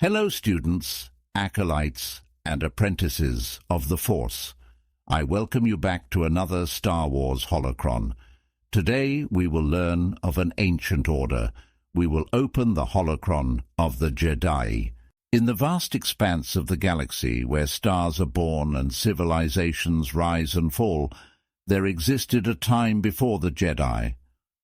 Hello students, acolytes, and apprentices of the Force. I welcome you back to another Star Wars holocron. Today we will learn of an ancient order. We will open the holocron of the Jedi. In the vast expanse of the galaxy, where stars are born and civilizations rise and fall, there existed a time before the Jedi,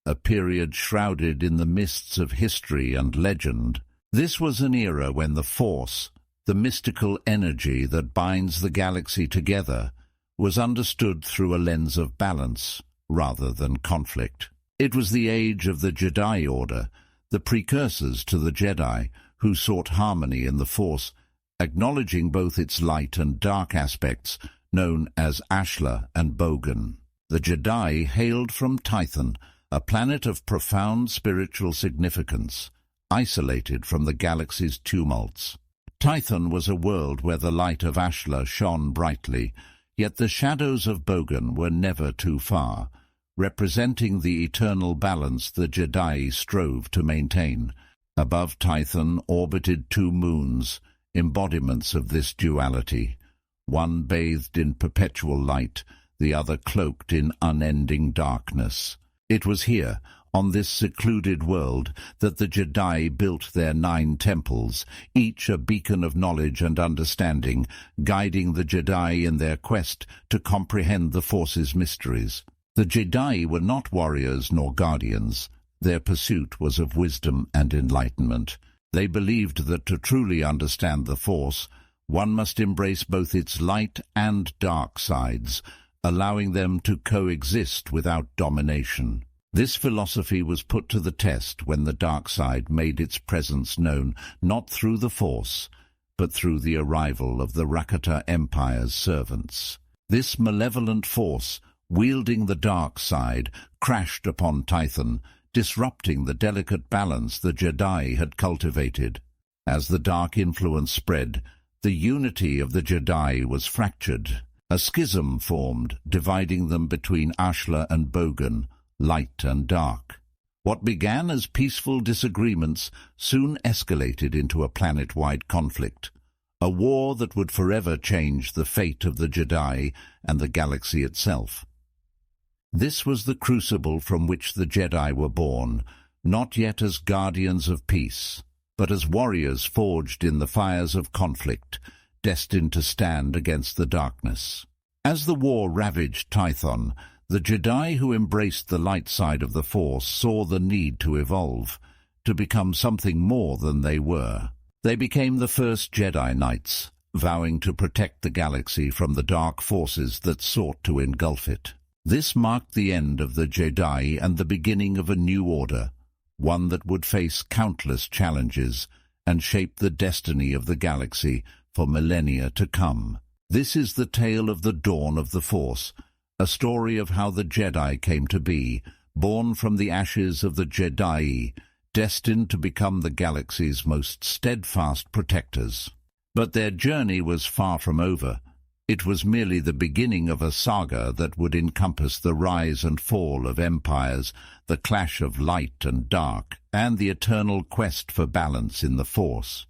a period shrouded in the mists of history and legend. This was an era when the Force, the mystical energy that binds the galaxy together, was understood through a lens of balance rather than conflict. It was the age of the Jedi Order, the precursors to the Jedi, who sought harmony in the Force, acknowledging both its light and dark aspects, known as Ashla and Bogan. The Jedi hailed from Tython, a planet of profound spiritual significance, isolated from the galaxy's tumults. Tython was a world where the light of Ashla shone brightly, yet the shadows of Bogan were never too far, representing the eternal balance the Jedi strove to maintain. Above Tython orbited two moons, embodiments of this duality, one bathed in perpetual light, the other cloaked in unending darkness. It was here, on this secluded world, that the Jedi built their 9 temples, each a beacon of knowledge and understanding, guiding the Jedi in their quest to comprehend the Force's mysteries. The Jedi were not warriors nor guardians. Their pursuit was of wisdom and enlightenment. They believed that to truly understand the Force, one must embrace both its light and dark sides, allowing them to coexist without domination. This philosophy was put to the test when the dark side made its presence known not through the Force, but through the arrival of the Rakata Empire's servants. This malevolent force, wielding the dark side, crashed upon Tython, disrupting the delicate balance the Jedi had cultivated. As the dark influence spread, the unity of the Jedi was fractured. A schism formed, dividing them between Ashla and Bogan, light and dark. What began as peaceful disagreements soon escalated into a planet-wide conflict, a war that would forever change the fate of the Jedi and the galaxy itself. This was the crucible from which the Jedi were born, not yet as guardians of peace, but as warriors forged in the fires of conflict, destined to stand against the darkness. As the war ravaged Tython, the Jedi who embraced the light side of the Force saw the need to evolve, to become something more than they were. They became the first Jedi Knights, vowing to protect the galaxy from the dark forces that sought to engulf it. This marked the end of the Jedi and the beginning of a new order, one that would face countless challenges and shape the destiny of the galaxy for millennia to come. This is the tale of the dawn of the Force, a story of how the Jedi came to be, born from the ashes of the Jedi, destined to become the galaxy's most steadfast protectors. But their journey was far from over. It was merely the beginning of a saga that would encompass the rise and fall of empires, the clash of light and dark, and the eternal quest for balance in the Force.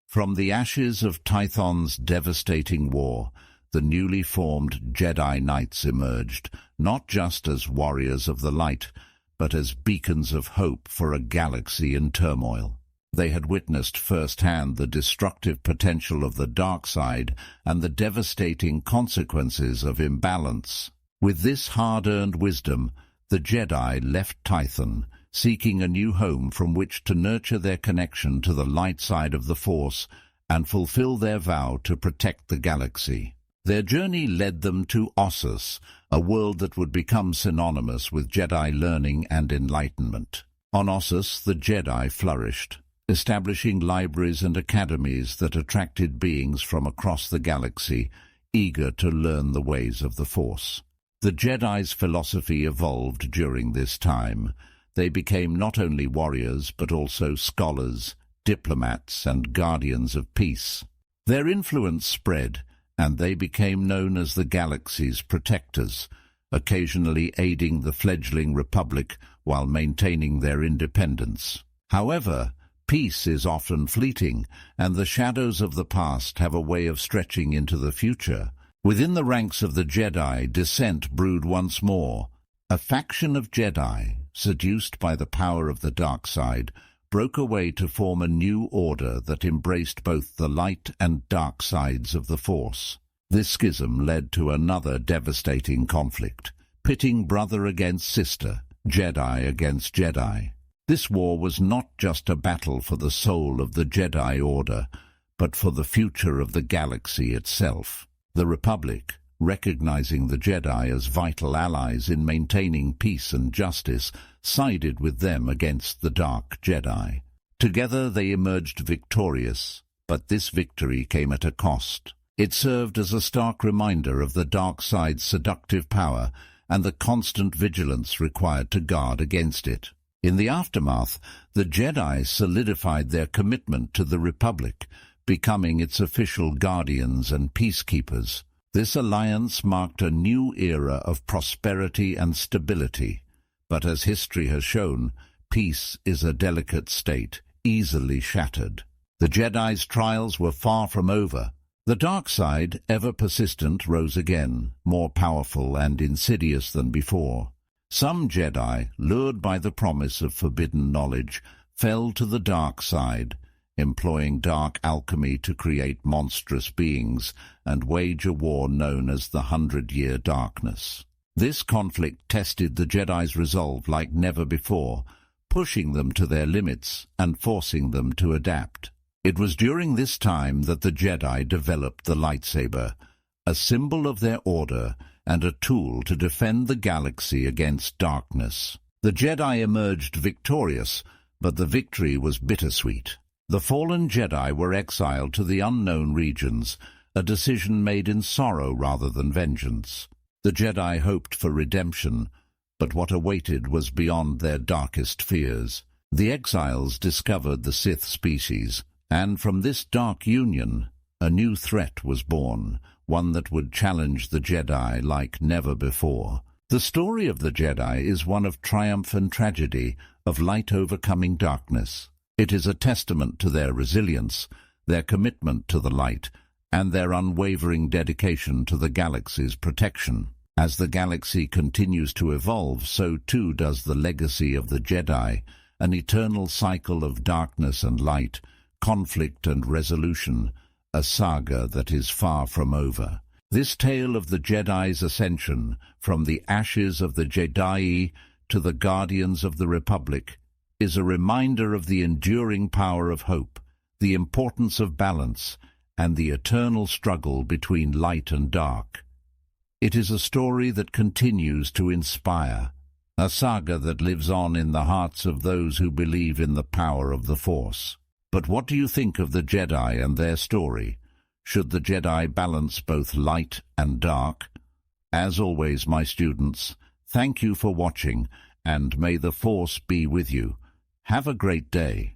From the ashes of Tython's devastating war, the newly formed Jedi Knights emerged, not just as warriors of the light, but as beacons of hope for a galaxy in turmoil. They had witnessed firsthand the destructive potential of the dark side and the devastating consequences of imbalance. With this hard-earned wisdom, the Jedi left Tython, seeking a new home from which to nurture their connection to the light side of the Force and fulfill their vow to protect the galaxy. Their journey led them to Ossus, a world that would become synonymous with Jedi learning and enlightenment. On Ossus, the Jedi flourished, establishing libraries and academies that attracted beings from across the galaxy, eager to learn the ways of the Force. The Jedi's philosophy evolved during this time. They became not only warriors, but also scholars, diplomats, and guardians of peace. Their influence spread, and they became known as the galaxy's protectors, occasionally aiding the fledgling republic while maintaining their independence. However, Peace is often fleeting, and the shadows of the past have a way of stretching into the future. Within the ranks of the Jedi, dissent brewed once more. A faction of Jedi, seduced by the power of the dark side, broke away to form a new order that embraced both the light and dark sides of the Force. This schism led to another devastating conflict, pitting brother against sister, Jedi against Jedi. This war was not just a battle for the soul of the Jedi Order, but for the future of the galaxy itself. The Republic, recognizing the Jedi as vital allies in maintaining peace and justice, sided with them against the Dark Jedi. Together they emerged victorious, but this victory came at a cost. It served as a stark reminder of the dark side's seductive power and the constant vigilance required to guard against it. In the aftermath, the Jedi solidified their commitment to the Republic, becoming its official guardians and peacekeepers. This alliance marked a new era of prosperity and stability. But as history has shown, peace is a delicate state, easily shattered. The Jedi's trials were far from over. The dark side, ever persistent, rose again, more powerful and insidious than before. Some Jedi, lured by the promise of forbidden knowledge, fell to the dark side, employing dark alchemy to create monstrous beings and wage a war known as the 100-Year Darkness. This conflict tested the Jedi's resolve like never before, pushing them to their limits and forcing them to adapt. It was during this time that the Jedi developed the lightsaber, a symbol of their order and a tool to defend the galaxy against darkness. The Jedi emerged victorious, but the victory was bittersweet. The fallen Jedi were exiled to the unknown regions, a decision made in sorrow rather than vengeance. The Jedi hoped for redemption, but what awaited was beyond their darkest fears. The exiles discovered the Sith species, and from this dark union, a new threat was born, one that would challenge the Jedi like never before. The story of the Jedi is one of triumph and tragedy, of light overcoming darkness. It is a testament to their resilience, their commitment to the light, and their unwavering dedication to the galaxy's protection. As the galaxy continues to evolve, so too does the legacy of the Jedi, an eternal cycle of darkness and light, conflict and resolution, a saga that is far from over. This tale of the Jedi's ascension, from the ashes of the Jedi to the guardians of the Republic, is a reminder of the enduring power of hope, the importance of balance, and the eternal struggle between light and dark. It is a story that continues to inspire, a saga that lives on in the hearts of those who believe in the power of the Force. But what do you think of the Jedi and their story? Should the Jedi balance both light and dark? As always, my students, thank you for watching, and may the Force be with you. Have a great day.